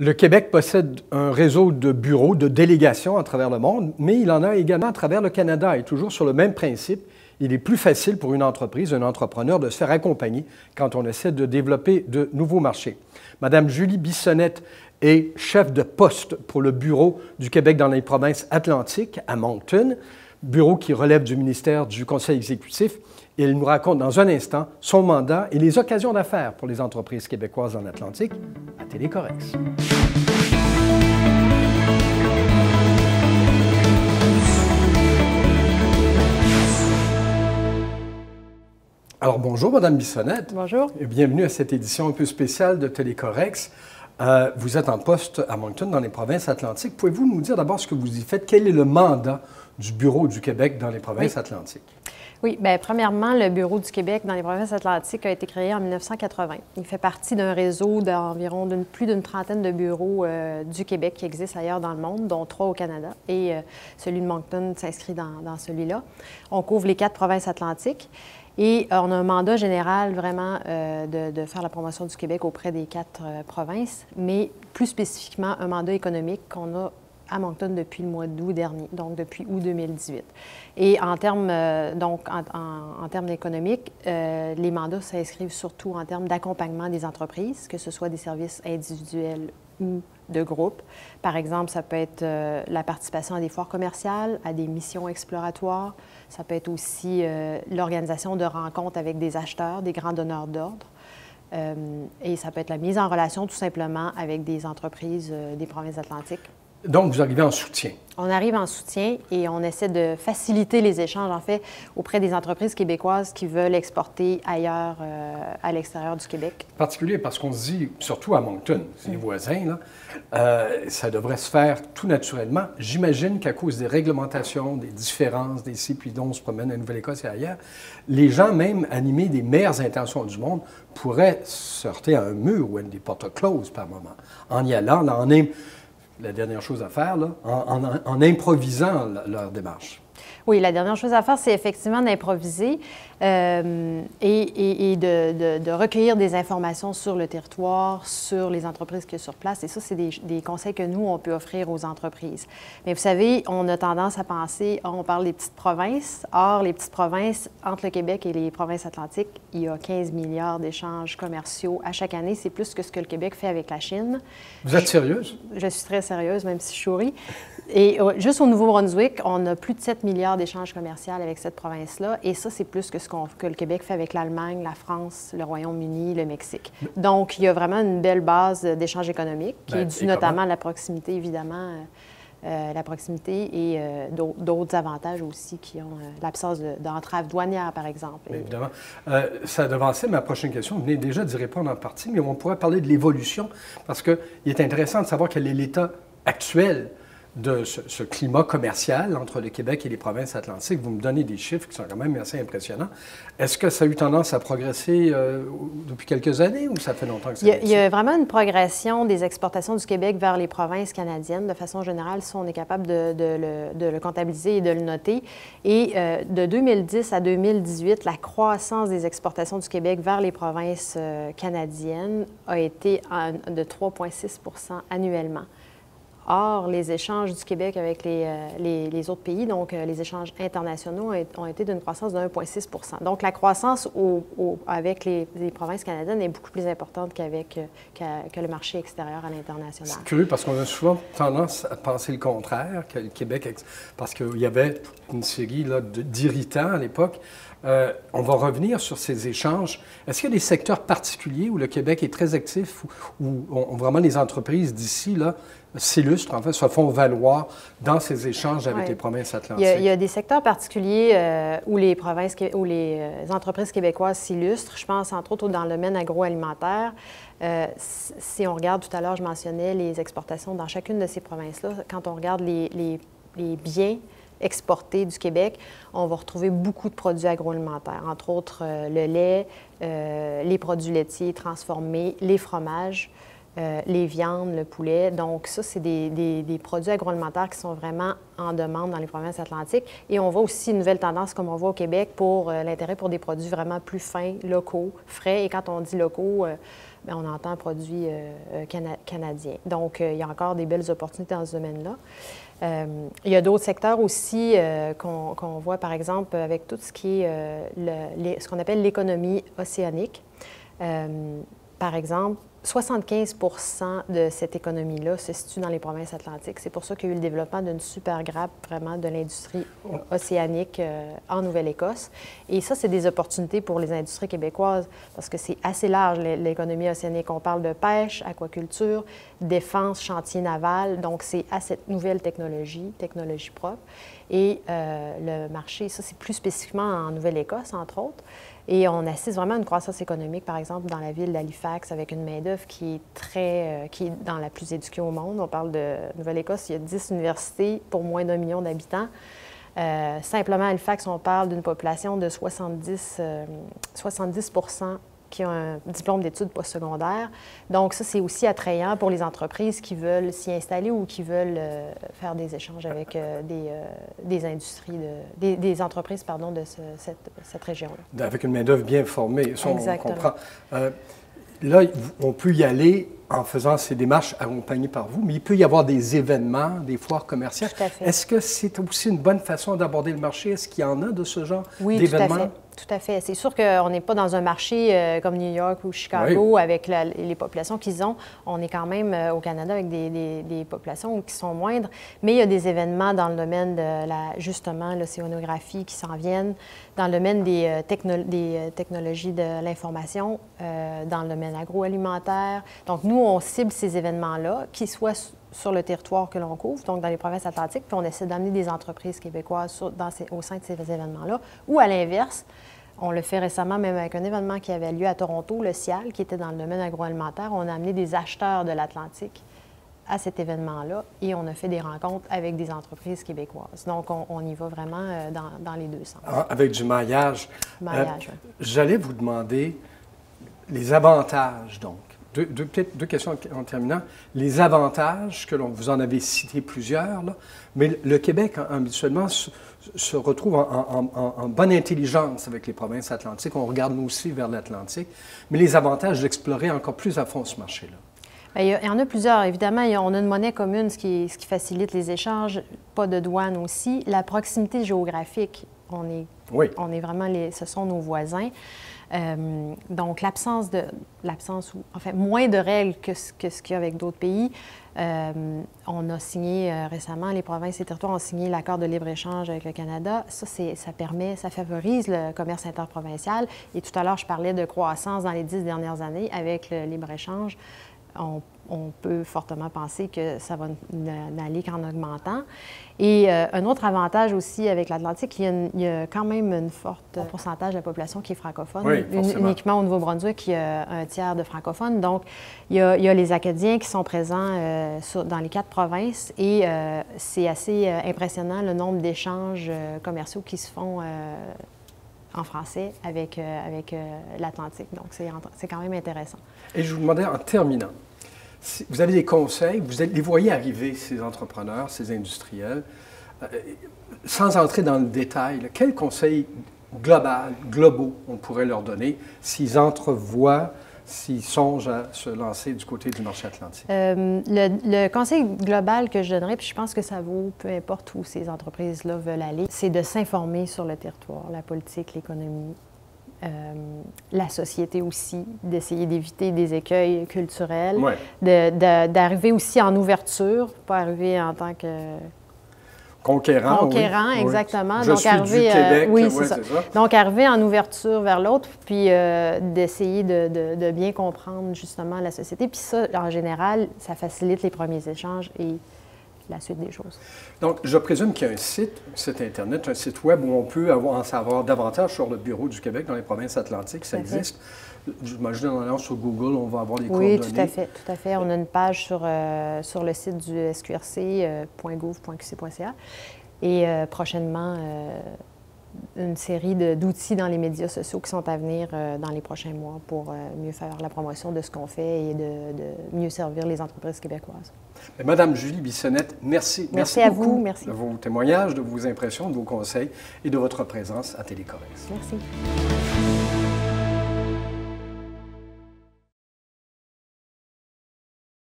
Le Québec possède un réseau de bureaux, de délégations à travers le monde, mais il en a également à travers le Canada. Et toujours sur le même principe, il est plus facile pour une entreprise, un entrepreneur, de se faire accompagner quand on essaie de développer de nouveaux marchés. Madame Julie Bissonnette est chef de poste pour le bureau du Québec dans les provinces atlantiques à Moncton, bureau qui relève du ministère du Conseil exécutif. Et elle nous raconte dans un instant son mandat et les occasions d'affaires pour les entreprises québécoises en Atlantique à Télécorrex. Alors bonjour, Madame Bissonnette. Bonjour. Et bienvenue à cette édition un peu spéciale de Télécorrex. Vous êtes en poste à Moncton, dans les provinces atlantiques. Pouvez-vous nous dire d'abord ce que vous y faites? Quel est le mandat du Bureau du Québec dans les provinces atlantiques? Oui, bien, premièrement, le Bureau du Québec dans les provinces atlantiques a été créé en 1980. Il fait partie d'un réseau d'environ plus d'une trentaine de bureaux du Québec qui existent ailleurs dans le monde, dont 3 au Canada. Et celui de Moncton s'inscrit dans celui-là. On couvre les 4 provinces atlantiques. Et on a un mandat général vraiment de faire la promotion du Québec auprès des 4 provinces, mais plus spécifiquement un mandat économique qu'on a à Moncton depuis le mois d'août dernier, donc depuis août 2018. Et en termes, en termes économiques, les mandats s'inscrivent surtout en termes d'accompagnement des entreprises, que ce soit des services individuels ou de groupe. Par exemple, ça peut être la participation à des foires commerciales, à des missions exploratoires. Ça peut être aussi l'organisation de rencontres avec des acheteurs, des grands donneurs d'ordre. Et ça peut être la mise en relation tout simplement avec des entreprises des provinces atlantiques. Donc, vous arrivez en soutien. On arrive en soutien et on essaie de faciliter les échanges, en fait, auprès des entreprises québécoises qui veulent exporter ailleurs, à l'extérieur du Québec. En particulier parce qu'on se dit, surtout à Moncton, c'est les voisins, là, ça devrait se faire tout naturellement. J'imagine qu'à cause des réglementations, des différences, des ci puis dont on se promène à Nouvelle-Écosse et ailleurs, les gens, même animés des meilleures intentions du monde, pourraient se heurter à un mur ou à des portes closes par moment. En y allant, la dernière chose à faire, là, en improvisant leur démarche. Oui, la dernière chose à faire, c'est effectivement d'improviser et de recueillir des informations sur le territoire, sur les entreprises qu'il y a sur place. Et ça, c'est des conseils que nous, on peut offrir aux entreprises. Mais vous savez, on a tendance à penser, on parle des petites provinces. Or, les petites provinces, entre le Québec et les provinces atlantiques, il y a 15 milliards d'échanges commerciaux à chaque année. C'est plus que ce que le Québec fait avec la Chine. Vous êtes sérieuse? Je suis très sérieuse, même si je souris. Et juste au Nouveau-Brunswick, on a plus de 7 milliards d'échanges commerciaux avec cette province-là. Et ça, c'est plus que ce que le Québec fait avec l'Allemagne, la France, le Royaume-Uni, le Mexique. Donc, il y a vraiment une belle base d'échanges économiques qui est due notamment à la proximité, évidemment, la proximité et d'autres avantages aussi qui ont l'absence d'entraves douanières, par exemple. Bien, évidemment. Ça devançait ma prochaine question. Vous venez déjà d'y répondre en partie, mais on pourrait parler de l'évolution parce qu'il est intéressant de savoir quel est l'état actuel de ce climat commercial entre le Québec et les provinces atlantiques. Vous me donnez des chiffres qui sont quand même assez impressionnants. Est-ce que ça a eu tendance à progresser depuis quelques années ou ça fait longtemps que ça Il y a vraiment une progression des exportations du Québec vers les provinces canadiennes. De façon générale, ça, on est capable de le comptabiliser et de le noter. Et de 2010 à 2018, la croissance des exportations du Québec vers les provinces canadiennes a été de 3,6 % annuellement. Or, les échanges du Québec avec les autres pays, donc les échanges internationaux, ont été d'une croissance de 1,6 %. Donc, la croissance avec les provinces canadiennes est beaucoup plus importante que le marché extérieur à l'international. C'est curieux parce qu'on a souvent tendance à penser le contraire, que le Québec, parce qu'il y avait une série d'irritants à l'époque. On va revenir sur ces échanges. Est-ce qu'il y a des secteurs particuliers où le Québec est très actif, où vraiment les entreprises d'ici s'illustrent, en fait, se font valoir dans ces échanges avec les provinces atlantiques? Il y a des secteurs particuliers où les entreprises québécoises s'illustrent. Je pense entre autres dans le domaine agroalimentaire. Si on regarde tout à l'heure, je mentionnais les exportations dans chacune de ces provinces-là. Quand on regarde les biens exportés du Québec, on va retrouver beaucoup de produits agroalimentaires, entre autres le lait, les produits laitiers transformés, les fromages. les viandes, le poulet. Donc ça, c'est des produits agroalimentaires qui sont vraiment en demande dans les provinces atlantiques. Et on voit aussi une nouvelle tendance, comme on voit au Québec, pour l'intérêt pour des produits vraiment plus fins, locaux, frais. Et quand on dit locaux, bien, on entend produits canadiens. Donc, il y a encore des belles opportunités dans ce domaine-là. Il y a d'autres secteurs aussi qu'on voit, par exemple, avec tout ce qui est ce qu'on appelle l'économie océanique. Par exemple, 75 de cette économie-là se situe dans les provinces atlantiques. C'est pour ça qu'il y a eu le développement d'une super grappe vraiment de l'industrie océanique en Nouvelle-Écosse. Et ça, c'est des opportunités pour les industries québécoises parce que c'est assez large, l'économie océanique. On parle de pêche, aquaculture, défense, chantier naval. Donc, c'est à cette nouvelle technologie propre. Et le marché, ça, c'est plus spécifiquement en Nouvelle-Écosse, entre autres. Et on assiste vraiment à une croissance économique, par exemple, dans la ville d'Halifax, avec une main-d'œuvre qui est dans la plus éduquée au monde. On parle de Nouvelle-Écosse, il y a 10 universités pour moins d'1 million d'habitants. Simplement, à Halifax, on parle d'une population de 70 qui ont un diplôme d'études postsecondaires. Donc, ça, c'est aussi attrayant pour les entreprises qui veulent s'y installer ou qui veulent faire des échanges avec des industries, des entreprises, pardon, de cette région-là. Avec une main-d'œuvre bien formée, ça, on comprend. Là, on peut y aller en faisant ces démarches accompagnées par vous, mais il peut y avoir des événements, des foires commerciales. Tout à fait. Est-ce que c'est aussi une bonne façon d'aborder le marché? Est-ce qu'il y en a de ce genre Oui, d'événements? tout à fait. Tout à fait. C'est sûr qu'on n'est pas dans un marché comme New York ou Chicago avec les populations qu'ils ont. On est quand même au Canada avec des populations qui sont moindres, mais il y a des événements dans le domaine de justement l'océanographie qui s'en viennent, dans le domaine des technologies de l'information, dans le domaine agroalimentaire. Donc, nous, on cible ces événements-là, qui soient sur le territoire que l'on couvre, donc dans les provinces atlantiques, puis on essaie d'amener des entreprises québécoises au sein de ces événements-là. Ou à l'inverse, on le fait récemment même avec un événement qui avait lieu à Toronto, le CIAL, qui était dans le domaine agroalimentaire. On a amené des acheteurs de l'Atlantique à cet événement-là et on a fait des rencontres avec des entreprises québécoises. Donc, on y va vraiment dans les deux sens. Avec du maillage. Oui. J'allais vous demander les avantages, donc. Peut-être deux questions en terminant. Les avantages, vous en avez cité plusieurs, là, mais le Québec, habituellement, se retrouve en bonne intelligence avec les provinces atlantiques. On regarde nous aussi vers l'Atlantique. Mais les avantages d'explorer encore plus à fond ce marché-là. Bien, il y en a plusieurs. Évidemment, on a une monnaie commune, ce qui facilite les échanges, pas de douane aussi. La proximité géographique, on est vraiment, ce sont nos voisins. Donc, moins de règles que ce qu'il y a avec d'autres pays. On a signé récemment, les provinces et territoires ont signé l'accord de libre-échange avec le Canada. Ça favorise le commerce interprovincial. Et tout à l'heure, je parlais de croissance dans les 10 dernières années. Avec le libre-échange, on peut fortement penser que ça va n'aller qu'en augmentant. Et un autre avantage aussi avec l'Atlantique, il y a quand même un fort pourcentage de la population qui est francophone. Oui, uniquement au Nouveau-Brunswick, il y a un tiers de francophones. Donc, il y a les Acadiens qui sont présents dans les 4 provinces et c'est assez impressionnant le nombre d'échanges commerciaux qui se font en français avec l'Atlantique. Donc, c'est quand même intéressant. Et je vous demandais, en terminant, si vous avez des conseils, vous les voyez arriver, ces entrepreneurs, ces industriels, sans entrer dans le détail, quels conseils globaux on pourrait leur donner s'ils entrevoient, s'ils songent à se lancer du côté du marché atlantique? Le conseil global que je donnerais, puis je pense que ça vaut peu importe où ces entreprises-là veulent aller, c'est de s'informer sur le territoire, la politique, l'économie, la société aussi, d'essayer d'éviter des écueils culturels, d'arriver aussi en ouverture, pas arriver en tant que... Conquérant, oui. Exactement. Je suis du Québec. Oui, c'est ça. Donc, arriver en ouverture vers l'autre, puis d'essayer de bien comprendre justement la société. Puis ça, en général, ça facilite les premiers échanges et la suite des choses. Donc, je présume qu'il y a un site Internet, un site Web où on peut en savoir davantage sur le Bureau du Québec dans les provinces atlantiques. Ça existe. J'imagine en allant sur Google, on va avoir les coordonnées. Oui, tout à fait. On a une page sur le site du SQRC, .gouv.qc.ca. Et prochainement, une série d'outils dans les médias sociaux qui sont à venir dans les prochains mois pour mieux faire la promotion de ce qu'on fait et de mieux servir les entreprises québécoises. Madame Julie Bissonnette, merci. Merci à beaucoup vous. Merci de vos témoignages, de vos impressions, de vos conseils et de votre présence à Télécorex. Merci.